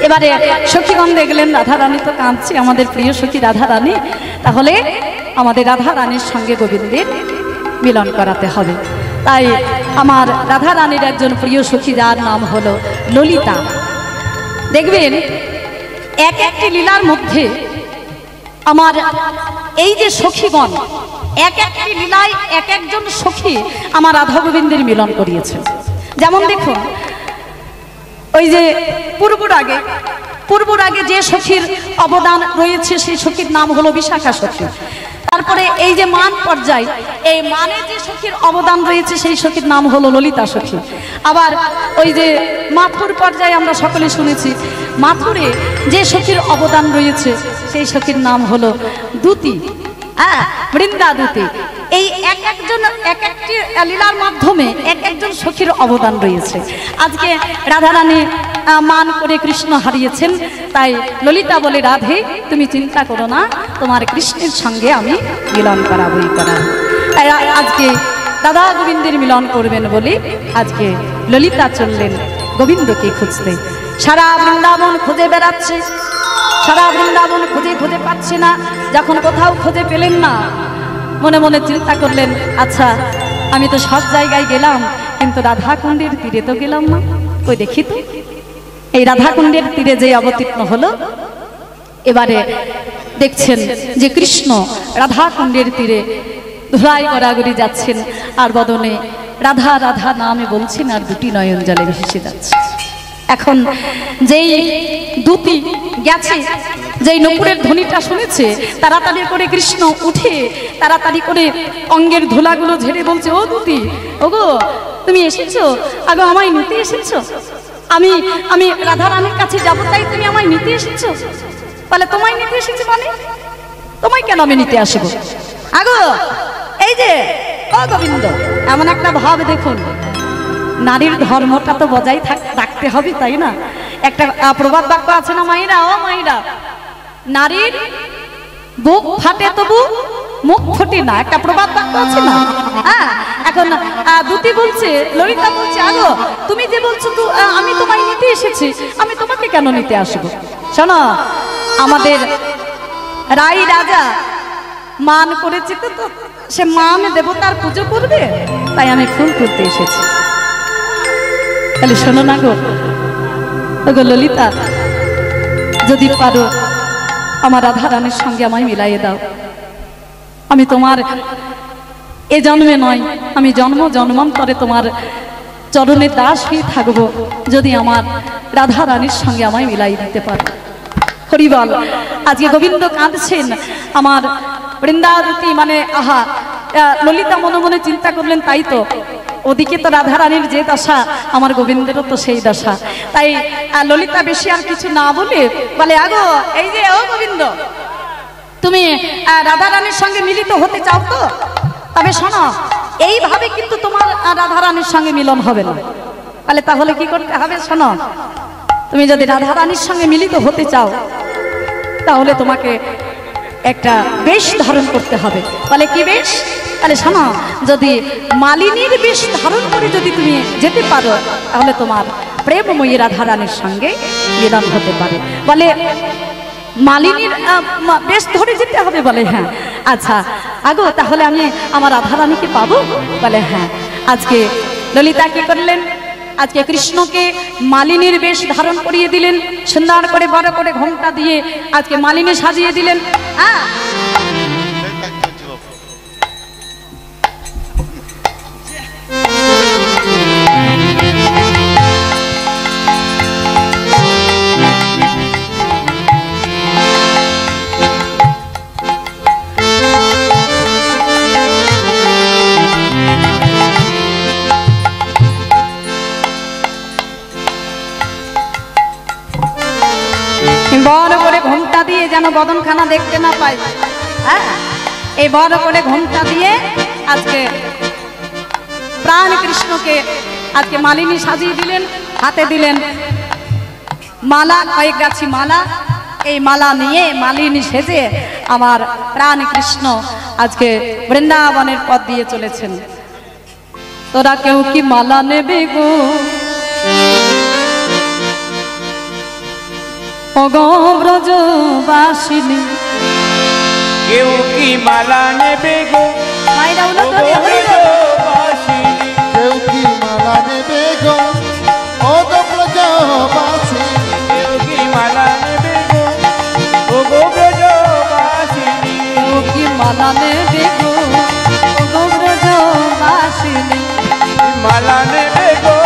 এবারে সখীগণ দেখলেন রাধা রানী তো কাঁদছে, আমাদের প্রিয় সখী রাধা রানী, তাহলে আমাদের রাধা রানীর সঙ্গে গোবিন্দের মিলন করাতে হবে। তাই আমার রাধা রানীর একজন প্রিয় সখী, যার নাম হলো ললিতা। দেখবেন এক একটি লীলার মধ্যে আমার এই যে সখীগণ, এক একটি লীলায় এক একজন সখী আমার রাধা গোবিন্দের মিলন করিয়েছেন। যেমন দেখুন, ওই যে পূর্ব আগে যে সখীর অবদান রয়েছে, সেই সখীর নাম হলো বিশাখা সখী। তারপরে এই যে মান পর্যায়, এই মানে যে সখীর অবদান রয়েছে, সেই সখীর নাম হলো ললিতা সখী। আবার ওই যে মাথুর পর্যায়ে আমরা সকলে শুনেছি, মাথুরে যে সখীর অবদান রয়েছে, সেই সখীর নাম হলো দ্যুতি, হ্যাঁ বৃন্দা দ্যুতি। এই এক একটি লীলার মাধ্যমে এক একজন সখীর অবদান রয়েছে। আজকে রাধা রানী মান করে কৃষ্ণ হারিয়েছেন, তাই ললিতা বলে, রাধে তুমি চিন্তা করো না, তোমার কৃষ্ণের সঙ্গে আমি মিলন করাবই করাবো। তাই আজকে রাধা গোবিন্দের মিলন করবেন বলে আজকে ললিতা চললেন গোবিন্দকে খুঁজতে। সারা বৃন্দাবন খুঁজে বেড়াচ্ছে, সারা বৃন্দাবন খুঁজে খুঁজে পাচ্ছে না। যখন কোথাও খুঁজে পেলেন না, মনে মনে চিন্তা করলেন, আচ্ছা আমি তো সব জায়গায় গেলাম, কিন্তু রাধাকুণ্ডের তীরে তো গেলাম না। ওই দেখি তো, এই রাধাকুণ্ডের তীরে যে অবতীর্ণ হলো, এবারে দেখছেন যে কৃষ্ণ রাধাকুণ্ডের তীরে ধুলাই গড়াগড়ি যাচ্ছেন, আর বদনে রাধা রাধা নামে বলছেন, আর দুটি নয়ন জলে ভেসে যাচ্ছে। এখন যেই দুটি গেছে, যেই নপুরের ধ্বনিটা শুনেছে, তাড়াতাড়ি করে কৃষ্ণ উঠে তাড়াতাড়ি করে অঙ্গের ধুলাগুলো ঝেড়ে বলছে, ও দুটি, ওগো তুমি এসেছো, আগো আমায় নিতে এসেছো? আমি আমি রাধা রানীর কাছে যাবো, তাই তুমি আমায় নিতে এসেছো? বলে, তোমায় নিতে এসেছি মানে? তোমায় কেন আমি নিতে আসবো? আগো এই যে ও গোবিন্দ, এমন একটা ভাব দেখুন, নারীর ধর্মটা তো বজায় রাখতে হবে, তাই না? একটা প্রবাদ বাক্য আছে না, মাইরা ও মাইরা, নারীর বুক ফাটে তবু মুখ ফোটে না, একটা প্রবাদ বাক্য আছে না? হ্যাঁ, এখন দুটি বলছে, ললিতা বলছে, আগো তুমি যে বলছো তো আমি তোমায় নিতে এসেছি, আমি তোমাকে কেন নিতে আসবো? শোনো, আমাদের রাই রাজা মান করেছে তো সে মান দেবতার পুজো করবে, তাই আমি ফুল তুলতে এসেছি। তাহলে শোনো না গো, ওগো ললিতা, যদি পারো আমার রাধা রানীর সঙ্গে আমায় মিলাইয়ে দাও। আমি তোমার এ জন্মে নয়, আমি জন্ম জন্মান্তরে তোমার চরণে দাস হয়ে থাকবো, যদি আমার রাধা রানীর সঙ্গে আমায় মিলাই দিতে পারো। হরিবল। আজকে গোবিন্দ কাঁদছেন, আমার বৃন্দাবতী মানে আহা। ললিতা মনে মনে চিন্তা করলেন, তাই তো, ওদিকে তো রাধা রানীর যে দশা, আমার গোবিন্দেরও তো সেই দশা। তাই ললিতা বেশি আর কিছু না বলে বলে, আগো এই যে ও গোবিন্দ, তুমি রাধা রানীর সঙ্গে মিলিত হতে চাও তো? তবে শোনো, এইভাবে কিন্তু তোমার রাধা রানীর সঙ্গে মিলন হবে না। বলে, তাহলে কি করতে হবে? শোনো, তুমি যদি রাধা রানীর সঙ্গে মিলিত হতে চাও, তাহলে তোমাকে একটা বেশ ধারণ করতে হবে। বলে, কি বেশ? তাহলে শোনো, যদি মালিনীর বেশ ধারণ করে যদি তুমি যেতে পারো, তাহলে তোমার প্রেমময়ী রাধা রানীর সঙ্গে মিলন হতে পারে। বলে, মালিনীর বেশ ধরে যেতে হবে? বলে, হ্যাঁ। আচ্ছা আগো, তাহলে আমি আমার রাধা রানীকে পাবো? বলে, হ্যাঁ। আজকে ললিতা কি করলেন? আজকে কৃষ্ণকে মালিনীর বেশ ধারণ করিয়ে দিলেন, সুন্দর করে বড় করে ঘোমটা দিয়ে আজকে মালিনী সাজিয়ে দিলেন। হ্যাঁ, বড় করে ঘোমটা দিয়ে যেন বদনখানা দেখতে না পায়। হ্যাঁ, এই বড় করে ঘোমটা দিয়ে আজকে প্রাণ কৃষ্ণকে আজকে মালিনী সাজিয়ে দিলেন, হাতে দিলেন মালা, কয়েক গাছি মালা। এই মালা নিয়ে মালিনী সেজে আমার প্রাণ কৃষ্ণ আজকে বৃন্দাবনের পথ দিয়ে চলেছেন। তোরা কেউ কি মালা নেবে গো? ব্রজবাসিনী কেউ কি মালা নেবে গো? মায়েরা উলো তো ব্রজবাসিনী কেউ কি মালা নেবে গো? ও গো ব্রজবাসিনী কেউ কি মালা নেবে গো? ও গো ব্রজবাসিনী কেউ কি মালা নেবে গো? ব্রজবাসিনী মালা নেবে গো?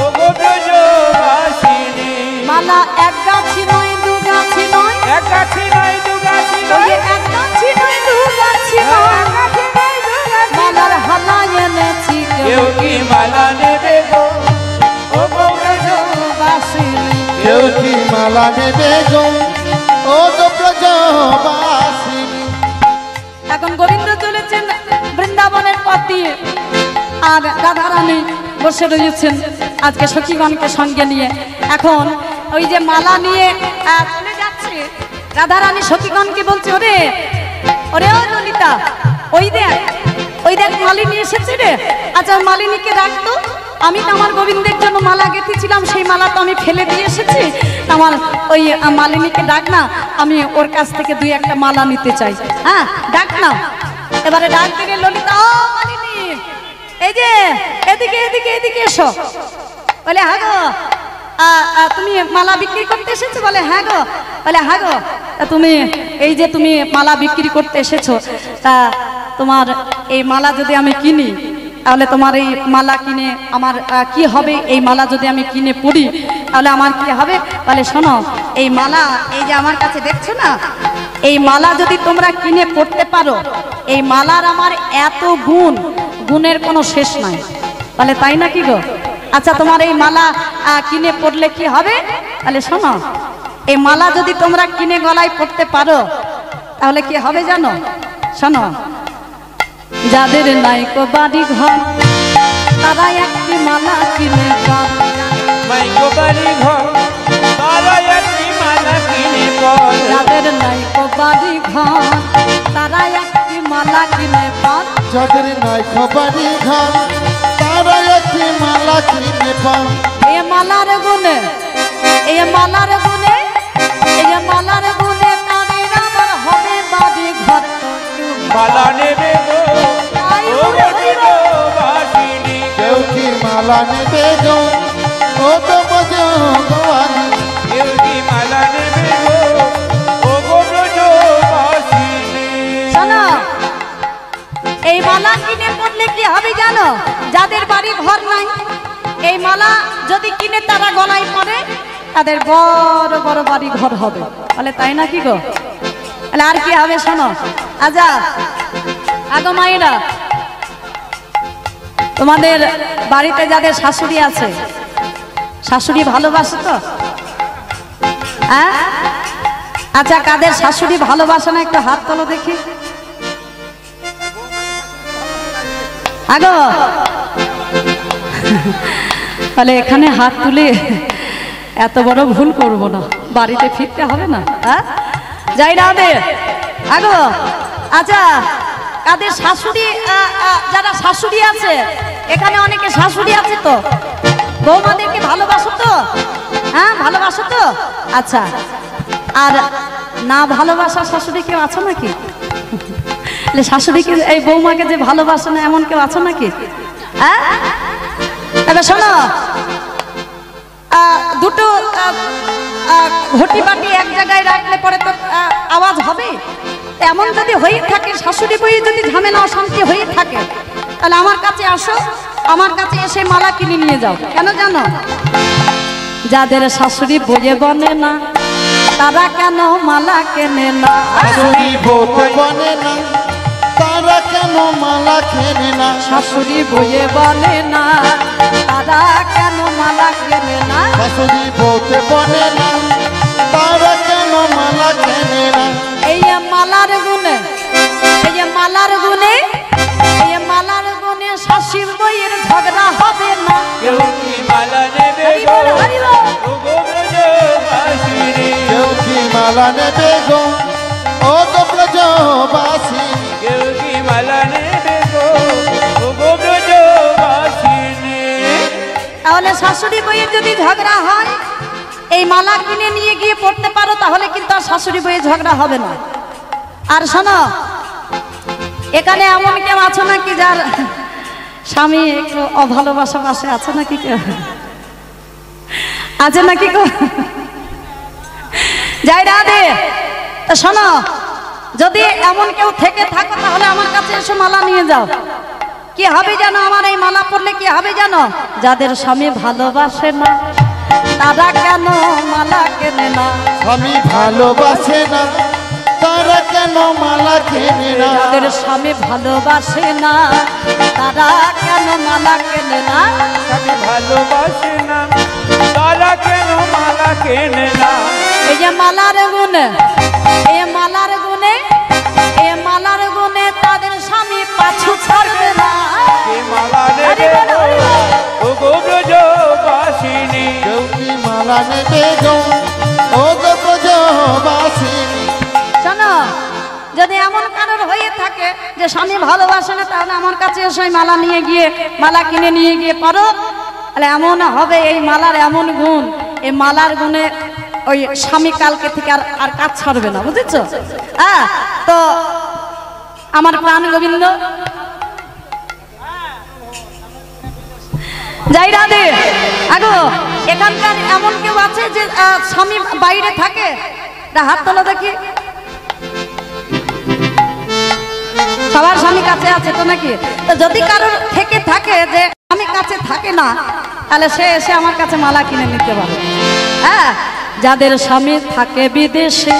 ও গো ব্রজবাসিনী মালা এক গাছি নয়, দু গাছি নয়, এক গাছি নয়, দু গাছি নয়, এক গাছি নয়, দু গাছি নয়, মালার হালা এনেছি। কেউ কি মালা নেবে গো? ও গো ব্রজবাসিনী কেউ কি মালা নেবে গো? ও গো ব্রজবাসিনী। এখন গোবিন্দ চলেছেন বৃন্দাবনের পথ দিয়ে, আর রাধা রানী বসে রয়েছেন আজকে সখীগণকে সঙ্গে নিয়ে। এখন ওই যে মালা নিয়ে চলে যাচ্ছে, রাধা রানী সখীগণকে বলছে, ওরে ওরে ও ললিতা, ওই দেখ মালিনী এসেছে রে। আচ্ছা মালিনীকে ডাকতো। আমি তো আমার গোবিন্দের জন্য মালা গেঁথেছিলাম, সেই মালা তো আমি ফেলে দিয়ে এসেছি। আমার ওই মালিনীকে ডাক না, আমি ওর কাছ থেকে দুই একটা মালা নিতে চাই। হ্যাঁ ডাক না। এবারে ডাক দিলে ললিতা, ও মালিনী, এই যে এদিকে এদিকে এদিকে এসো। বলে হ্যাঁ গো, তুমি মালা বিক্রি করতে এসেছো? বলে হ্যাঁ গো। বলে হ্যাঁ গো, তুমি এই যে তুমি মালা বিক্রি করতে এসেছো, তা তোমার এই মালা যদি আমি কিনি তাহলে তোমার এই মালা কিনে আমার কি হবে? এই মালা যদি আমি কিনে পড়ি তাহলে আমার কি হবে? বলে শোনো, এই মালা এই যে আমার কাছে দেখছো না, এই মালা যদি তোমরা কিনে পড়তে পারো, এই মালার আমার এত গুণ, গুণের কোনো শেষ নাই। বলে তাই নাকি গো? আচ্ছা তোমার এই মালা কিনে পড়লে কি হবে? তাহলে শোনো, এই মালা যদি তোমরা কিনে গলায় পড়তে পারো তাহলে কি হবে জানো? শোনো, যাদের নাইকো বাড়ি ঘর তারা একটি মালা কিনে পর, মাইকো বাড়ি ঘর তারা একটি মালা কিনে পর, যাদের নাইকো বাড়ি ঘর তারা একটি মালা কিনে পর, যাদের নাইকো বাড়ি ঘর তারা একটি মালা কিনে পর। এ মালার গুণে, এ মালার গুণে, এ মালার গুণে তাদের আমার হবে বাড়ি ঘর। মালা নেবে গো ও ব্রজবাসিনী, কেউ কি মালা নেবে গো ও তো ব্রজবাসিনী, কেউ কি মালা নেবে গো ও গো ব্রজবাসিনী। শোনো, এই মালা কিনে পড়লে কি হবে জানো? যাদের বাড়ি ঘর নাই, এই মালা যদি কিনে তারা গলায় পড়ে, তাদের বড় বড় বাড়ি ঘর হবে। বলে তাই নাকি গো? তাহলে আর কি হবে শোনো। আচ্ছা আগো মায়েরা, তোমাদের বাড়িতে যাদের শাশুড়ি আছে, শাশুড়ি ভালোবাসে তো? হ্যাঁ আচ্ছা, কাদের শাশুড়ি ভালোবাসে না একটু হাত তোলো দেখি। আগো তাহলে এখানে হাত তুলে এত বড় ভুল করব না, বাড়িতে ফিরতে হবে না। হ্যাঁ যাই না দে আগো। আচ্ছা কাদের শাশুড়ি, যারা শাশুড়ি আছে, এখানে অনেকে শাশুড়ি আছে তো, বৌমাদেরকে ভালোবাসো তো? হ্যাঁ ভালোবাসো তো? আচ্ছা, আর না ভালোবাসা শাশুড়ি কেউ আছো নাকি? শাশুড়িকে এই বৌমাকে যে ভালোবাসে না এমন কেউ আছো নাকি? হ্যাঁ এবার শোনো, দুটো ঘটি বাটি এক জায়গায় রাখলে পরে তো আওয়াজ হবে। এমন যদি হয়ে থাকে, শাশুড়ি বই যদি ঝামেলা অশান্তি হয়ে থাকে, তাহলে আমার কাছে আসো, আমার কাছে এসে মালা কিনে নিয়ে যাও। কেন জানো? যাদের শাশুড়ি বইয়ে বনে না তারা কেন মালা কেনে না? শাশুড়ি বউতে বনে না তারা কেন মালা কেনে না? শাশুড়ি বইয়ে বনে না তারা কেন মালা কেনে না? শাশুড়ি বউতে বনে না তারা কেন মালা কেনে না? এই মালার গুণে, এই মালার গুণে, এই মালার গুণে শাশুড়ির বইয়ের ঝগড়া হবে না। কেউ কি মালা নেবে গো ও গো ব্রজবাসিনী, কেউ কি মালা নেবে গো ও তো ব্রজবাসিনী, কেউ কি মালা নেবে গো ও গো ব্রজবাসিনী। তাহলে শাশুড়ি বইয়ের যদি ঝগড়া হয়, এই মালা কিনে নিয়ে গিয়ে পড়তে পারো, তাহলে কিন্তু আর শাশুড়ি বইয়ের ঝগড়া হবে না। আর শোনো, এখানে এমন কেউ আছো নাকি যার স্বামী একটু অভালোবাসা পাশে আছে নাকি? কেউ আছে নাকি গো? যাই রাধে। তা শোনো, যদি এমন কেউ থেকে থাকো তাহলে আমার কাছে এসে মালা নিয়ে যাও। কি হবে জানো? আমার এই মালা পরলে কি হবে জানো? যাদের স্বামী ভালোবাসে না তারা কেন মালা কেনে না? স্বামী ভালোবাসে না তারা কেন মালা কেনে না? যাদের স্বামী ভালোবাসে না তারা কেন মালা কেনে না? স্বামী ভালোবাসে না তারা কেন মালা কেনে না? এই যে মালার গুণে, এই মালার গুণে, এই মালার গুণে তাদের স্বামী পাছু ছাড়বে না। কে মালা নেবে গো ও গো ব্রজবাসিনী, কেউ কি মালা নেবে গো ও তো ব্রজবাসিনী। শোনো, যদি এমন কারোর হয়ে থাকে যে স্বামী ভালোবাসে না, তাহলে আমার কাছে এসে মালা নিয়ে গিয়ে, মালা কিনে নিয়ে গিয়ে পরো, তাহলে এমন হবে এই মালার এমন গুণ, এই মালার গুণে ওই স্বামী কালকে থেকে আর কাজ ছাড়বে না, বুঝেছো? হ্যাঁ, তো আমার প্রাণ গোবিন্দ যাই রাধে। আগো এখানকার এমন কেউ আছে যে স্বামী বাইরে থাকে? হাত তোলা দেখি। সবার স্বামী কাছে আছে তো নাকি? তো যদি কারোর থেকে থাকে যে স্বামী কাছে থাকে না, তাহলে সে এসে আমার কাছে মালা কিনে নিতে পারে। হ্যাঁ, যাদের স্বামী থাকে বিদেশে,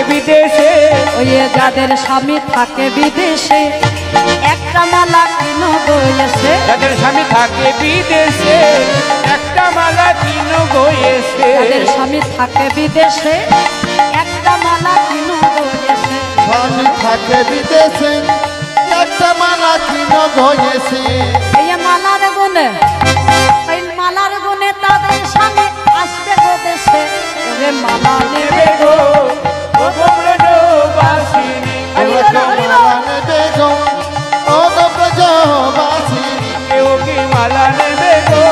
বিদেশে, ওই যাদের স্বামী থাকে বিদেশে, একটা মালা কিনো গয়েছে। যাদের স্বামী থাকে বিদেশে, একটা মালা কিনো গয়েছে। যাদের স্বামী থাকে বিদেশে, একটা মালা কিনো গয়েছে। স্বামী থাকে বিদেশে, একটা মালা কিনো গয়েছে। এই মালার গুণে, এই মালার গুণে তাদের স্বামী আসবে গো দেশে। ওরে মালা নেবে গো ব্রজবাসিনী, মালা নেবে গো ও গো ব্রজবাসিনী। কেউ কি মালা নেবে গো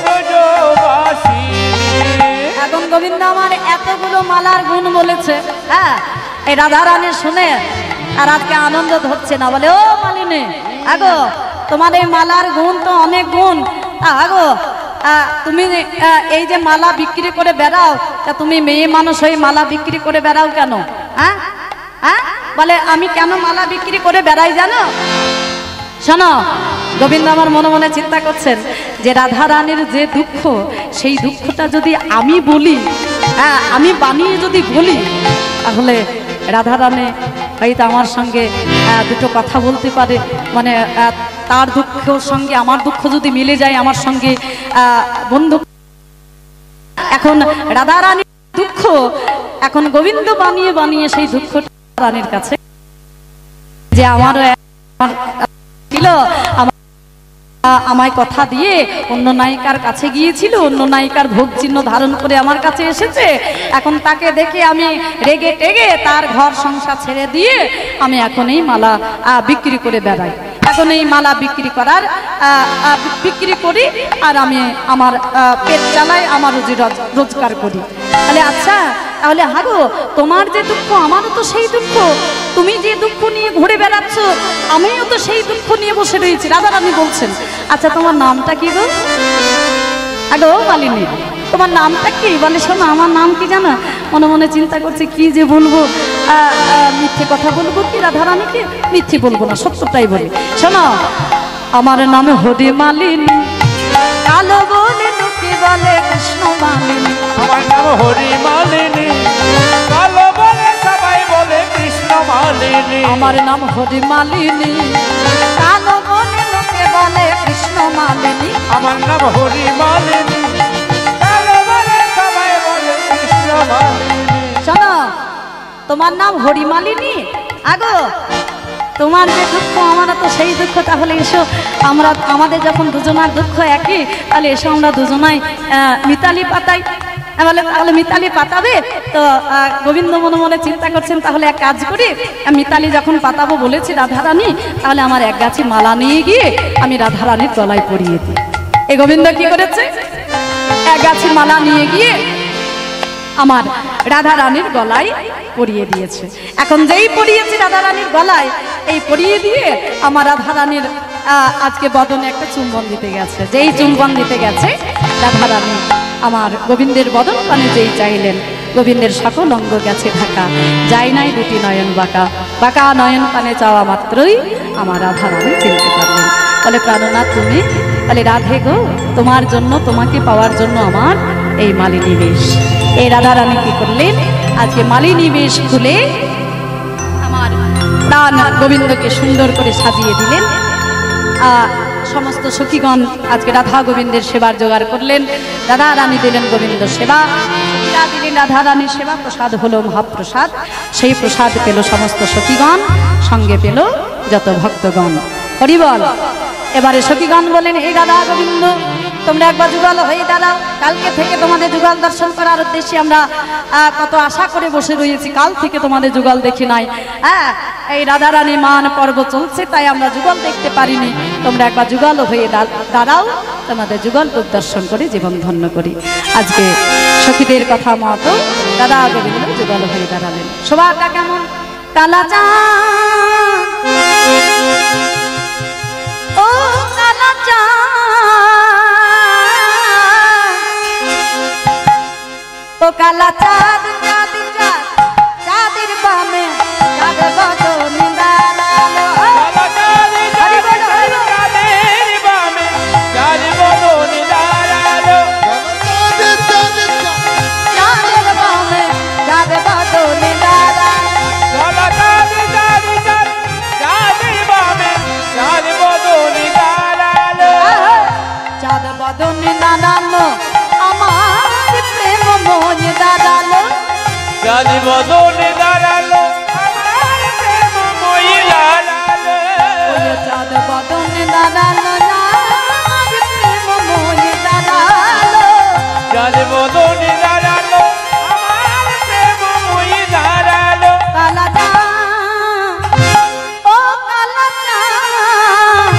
ব্রজবাসিনী। এখন গোবিন্দ আমার এতগুলো মালার গুণ বলেছে। হ্যাঁ, এই রাধা রানী শুনে আর আজকে আনন্দ হচ্ছে না, বলে ও মালিনী, আগো তোমার এই মালার গুণ তো অনেক গুণ। আগো তুমি এই যে মালা বিক্রি করে বেড়াও, তা তুমি মেয়ে মানুষ হয়ে মালা বিক্রি করে বেড়াও কেন? হ্যাঁ হ্যাঁ, বলে আমি কেন মালা বিক্রি করে বেড়াই জানো? শোনো, গোবিন্দ আমার মনে মনে চিন্তা করছেন যে রাধা রানীর যে দুঃখ, সেই দুঃখটা যদি আমি বলি, হ্যাঁ আমি বানিয়ে যদি বলি, তাহলে রাধা রানী হয়তো আমার সঙ্গে দুটো কথা বলতে পারে। মানে তার দুঃখের সঙ্গে আমার দুঃখ যদি মিলে যায়, আমার সঙ্গে বন্ধু। এখন রাধা রানীর দুঃখ এখন গোবিন্দ বানিয়ে বানিয়ে সেই দুঃখটা রানীর কাছে, যে আমার ছিল আমায় কথা দিয়ে অন্য নায়িকার কাছে গিয়েছিল, অন্য নায়িকার ভোগ চিহ্ন ধারণ করে আমার কাছে এসেছে। এখন তাকে দেখে আমি রেগে টেগে তার ঘর সংসার ছেড়ে দিয়ে আমি এখন এই মালা বিক্রি করে বেড়াই। এখন এই মালা বিক্রি করি আর আমি আমার পেট চালাই, আমার রোজগার করি। তাহলে আচ্ছা, তাহলে হাগো তোমার যে দুঃখ আমারও তো সেই দুঃখ, তুমি যে দুঃখ নিয়ে ঘুরে বেড়াচ্ছ আমিও তো সেই দুঃখ নিয়ে বসে রয়েছি। রাধা রানী বলছেন, আচ্ছা তোমার নামটা কি গো? আগো মালিনী, তোমার নামটা কি? বলে শোনো আমার নাম কি জানো? মনে মনে চিন্তা করছে কি যে বলবো, মিথ্যে কথা বলবো কি রাধা রানীকে? মিথ্যে বলবো না, সত্যটাই বলি। শোনো, আমার নাম হরি মালিনী, কালো বলে লোকে বলে কৃষ্ণ মালিনী। আমার নাম হরি মালিনী, কালো বলে সবাই বলে কৃষ্ণ মালিনী। আমার নাম হরি মালিনী, কালো বলে লোকে বলে কৃষ্ণ মালিনী। আমার নাম হরি মালিনী, কালো বলে সবাই বলে কৃষ্ণ মালিনী। শোনো, তোমার নাম হরি মালিনী, আগো তোমার যে দুঃখ আমারও তো সেই দুঃখ। তাহলে এসো আমাদের যখন দুজনার দুঃখ একই, তাহলে এসো আমরা দুজনাই মিতালি পাতাই। বলে তাহলে মিতালি পাতাবে তো? গোবিন্দ মনে মনে চিন্তা করছেন, তাহলে এক কাজ করি, মিতালি যখন পাতাবো বলেছি রাধারানী, তাহলে আমার এক গাছি মালা নিয়ে গিয়ে আমি রাধারানীর গলায় পরিয়ে দিই। এই গোবিন্দ কি করেছে? এক গাছি মালা নিয়ে গিয়ে আমার রাধা রানীর গলায় পরিয়ে দিয়েছে। এখন যেই পরিয়েছি রাধা রানীর গলায়, এই পরিয়ে দিয়ে আমার রাধা রানীর আজকে বদনে একটা চুম্বন দিতে গেছে। যেই চুম্বন দিতে গেছে রাধা রানী আমার গোবিন্দের বদন পানে যেই চাইলেন, গোবিন্দের সকল অঙ্গ গেছে ঢাকা, যায় নাই দুটি নয়ন বাঁকা, বাঁকা নয়ন পানে চাওয়া মাত্রই আমার রাধা রানী চিনতে পারলেন। বলে প্রাণনাথ তুমি? বলে রাধে গো, তোমার জন্য, তোমাকে পাওয়ার জন্য আমার এই মালিনী বেশ। এই রাধা রানী কি করলেন? আজকে মালিনী বেশ খুলে আমার প্রাণ গোবিন্দকে সুন্দর করে সাজিয়ে দিলেন। সমস্ত সখীগণ আজকে রাধা গোবিন্দের সেবার জোগাড় করলেন। রাধা রানী দিলেন গোবিন্দ সেবা, দিলেন রাধা রানীর সেবা। প্রসাদ হলো মহাপ্রসাদ, সেই প্রসাদ পেল সমস্ত সখীগণ, সঙ্গে পেল যত ভক্তগণ। হরিবল। এবারে সখীগণ বলেন, এই রাধা গোবিন্দ তোমরা একবার যুগল হয়ে দাঁড়াও। কালকে থেকে তোমাদের যুগল দর্শন করার উদ্দেশ্যে আমরা কত আশা করে বসে রয়েছি, কাল থেকে তোমাদের যুগল দেখি নাই। হ্যাঁ, এই রাধারানী মান পর্ব চলছে তাই আমরা যুগল দেখতে পারিনি। তোমরা একবার যুগল হয়ে দাঁড়াও, তোমাদের যুগল রূপ দর্শন করে জীবন ধন্য করি। আজকে সখীদের কথা মতো দাদা গোবিন্দ যুগল হয়ে দাঁড়ালেন। সবারটা কেমন? কালাচাঁদ ও কালাচাঁদ ও কালাচাঁদ, চাঁদ চাঁদ চাঁদের বামে চাঁদ বদনে দাঁড়ালো। হরি বল হরি বল। চাঁদের বামে চাঁদ বদনে দাঁড়ালো। চাঁদের বামে চাঁদ বদনে দাঁড়ালো। চাঁদের বামে চাঁদ বদনে দাঁড়ালো। চাঁদ বদনে দাঁড়ালো, আমার প্রেম মন দাঁড়ালো। চাঁদ বদনে দাঁড়ালো, আমার প্রেম মই দাঁড়ালো। ওই চাঁদ বদনে দাঁড়ালো, আমার প্রেম মন দাঁড়ালো। চাঁদ বদনে দাঁড়ালো, আমার প্রেম মই দাঁড়ালো। কালাচাঁদ ও কালাচাঁদ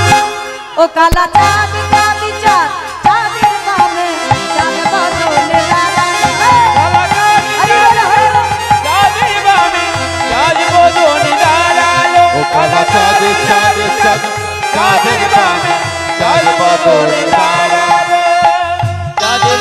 ও কালাচাঁদ, চাঁদ চাঁদ চাঁদের বামে চাঁদ বদনে দাঁড়ালো। হরি বল হরি বল। চাঁদের বামে চাঁদ বদনে দাঁড়ালো। ও কালা চাঁদ চাঁদ চাঁদ চাঁদের বামে চাঁদ বদনে দাঁড়ালো। চাঁদের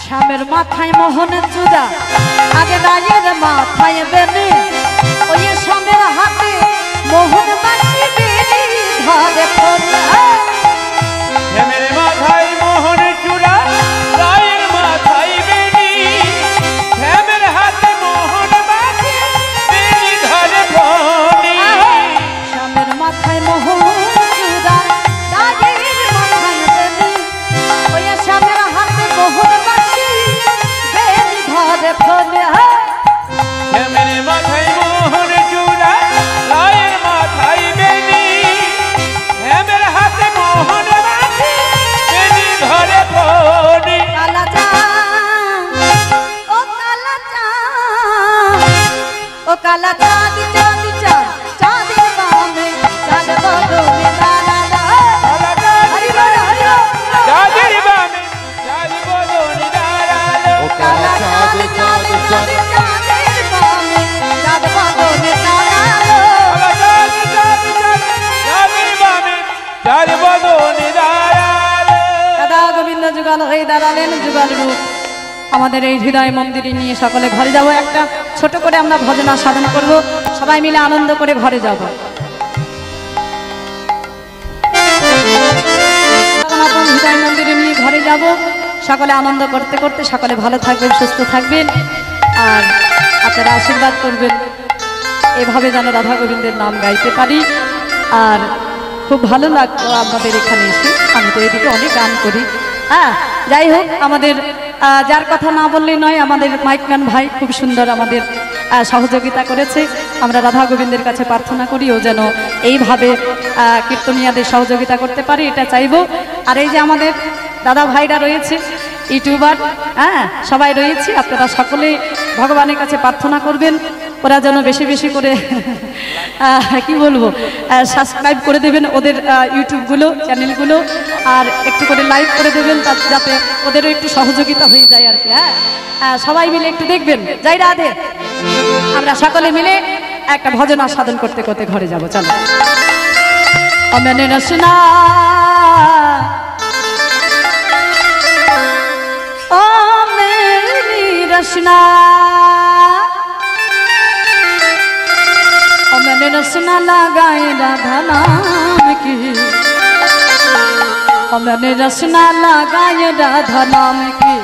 শ্যামের মাথায় মোহন চূড়া, আগে রায়ের মাথায় বেনি, ওই শ্যামের হাতে মোহন বাসি বেনি ধরে ফোলা। শ্যামের মাথায় মোহন চূড়া, রায়ের মাথায় বেনি, শ্যামের হাতে মোহন বাসি বেনি ধরে ফণি। শ্যামের মাথায় মোহন চূড়া, রায়ের মাথায় বেনি, ওই শ্যামের হাতে মোহন বাসি বেনি ধরে ফোলা। শ্যামের মাথায় মোহন চূড়া, রায়ের মাথায় বেনি, শ্যামের হাতে মোহন বাসি বেনি ধরে ফণি। কালাচাঁদ ও কালাচাঁদ ও কালাচাঁদ, চাঁদ চাঁদ চাঁদের বামে চাঁদ বদনে দাঁড়ালো। হরি বল হরি বল। চাঁদের বামে চাঁদ বদনে দাঁড়ালো। ও কালা চাঁদ চাঁদ চাঁদ চাঁদের বামে চাঁদ বদনে দাঁড়ালো। চাঁদের বামে চাঁদ বদনে দাঁড়ালো। দাদা গোবিন্দ যুগল হয়ে দাঁড়ালেন, যুগল রূপ আমাদের এই হৃদয় মন্দিরে নিয়ে সকলে ঘরে যাব। একটা ছোট করে আমরা ভজনা সাধন করব, সবাই মিলে আনন্দ করে ঘরে যাব। আপন হৃদয় মন্দিরে নিয়ে ঘরে যাব, সকলে আনন্দ করতে করতে সকলে ভালো থাকবেন, সুস্থ থাকবেন, আর আপনারা আশীর্বাদ করবেন এভাবে যেন রাধা গোবিন্দের নাম গাইতে পারি। আর খুব ভালো লাগতো আমাদের এখানে এসে, আমি তো এদিকে অনেক গান করি। হ্যাঁ, যাই হোক, আমাদের যার কথা না বললেই নয়, আমাদের মাইকম্যান ভাই খুব সুন্দর আমাদের সহযোগিতা করেছে। আমরা রাধা গোবিন্দের কাছে প্রার্থনা করি ও যেন এইভাবে কীর্তনিয়াদের সহযোগিতা করতে পারি, এটা চাইবো। আর এই যে আমাদের দাদা ভাইরা রয়েছে, ইউটিউবার, হ্যাঁ সবাই রয়েছে, আপনারা সকলে ভগবানের কাছে প্রার্থনা করবেন ওরা যেন বেশি বেশি করে কি বলবো সাবস্ক্রাইব করে দেবেন ওদের ইউটিউবগুলো, চ্যানেলগুলো, আর একটু করে লাইক করে দেবেন, যাতে ওদেরও একটু সহযোগিতা হয়ে যায় আর কি। হ্যাঁ, সবাই মিলে একটু দেখবেন। যাই রাধে, আমরা সকলে মিলে একটা ভজনা সাধন করতে করতে ঘরে যাব। চলো। অমেনে রসনা ও মেরি রসনা, ও मैंने रसना लगाए राधा नाम की, ও मैंने रसना लगाए राधा नाम की।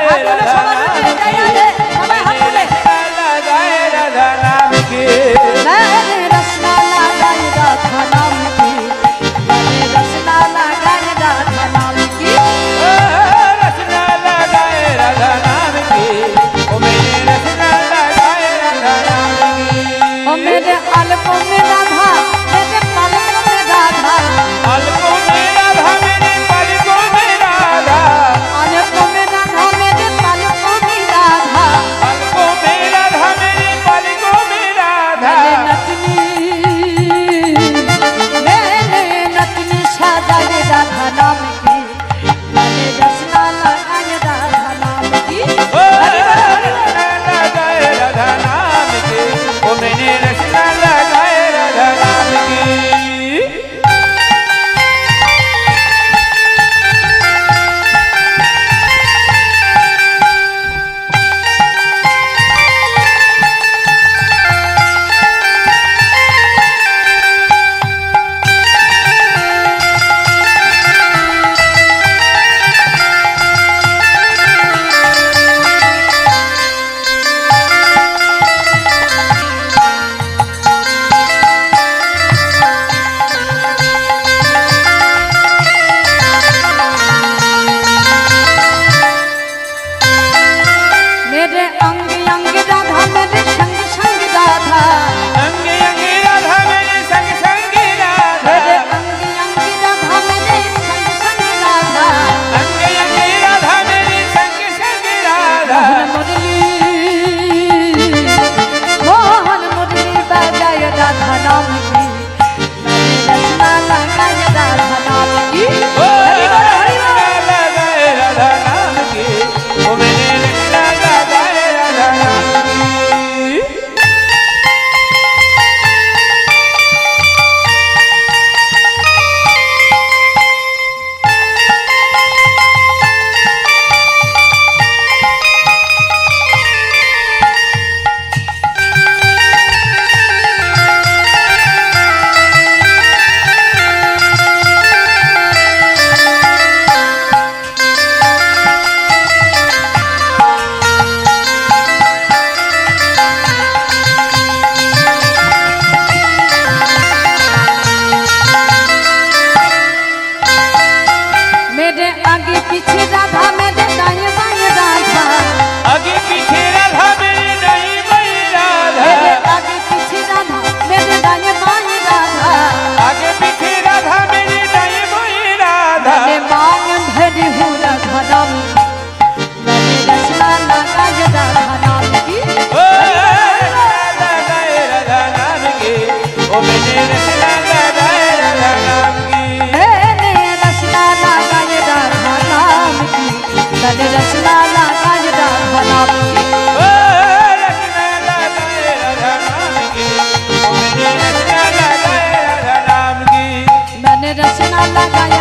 हाथ में सवार होके जय राधे सबाई हाथ मैंने में रसना लगाए राधा नाम के मैंने रसना लगाई राधा नाम की मैंने रसना लगाई राधा नाम की रसना लगाए राधा नाम की ओ मैंने रसना लगाए राधा नाम की ओ मेरे अलकों में राधा मेरे पलकों में राधा अलकों में राधा मेरे पलकों में राधा अलकों में राधा मेरे पलकों में राधा पलकों में राधा मेरे पलकों में राधा मैंने नतनी सजाई राधा नाम की मैंने रसना लगाई राधा नाम की रसना लगाए राधा नाम के ओ मैंने रसना लगाए राधा नाम की मेरे अंग अंग राधा मेरे संग संग राधा अंगे अंगे राधा मेरे संग संग राधा मेरे अंग अंग राधा मेरे संग संग राधा अंगे अंगे राधा मेरे संग संग राधा मोहन मुरली बजाय राधा नाम की मैंने रसना लगाई राधा नाम की ओ रसना लगाए राधा नाम की ओ मैंने रसना लगाए राधा नाम की मेरे आगे पीछे राधा मेरे दाएं बाएं राधा आगे पीछे राधा मेरे नहीं मैं मेरे राधा आगे पीछे राधा मेरे दाएं बाएं राधा आगे पीछे राधा मेरे नहीं मैं राधा मैंने मांग भरी हूँ राधा नाम की मैंने रसना लगाई राधा नाम की ओ रसना लगाए राधा नाम की ओ मैंने रसना लगाए राधा नाम की मैंने रसना लगाई राधा नाम की मैंने रसना लगाई राधा नाम की ओ रसना लगाए राधा नाम की ओ मैंने रसना लगाए राधा नाम की मैंने रसना लगाई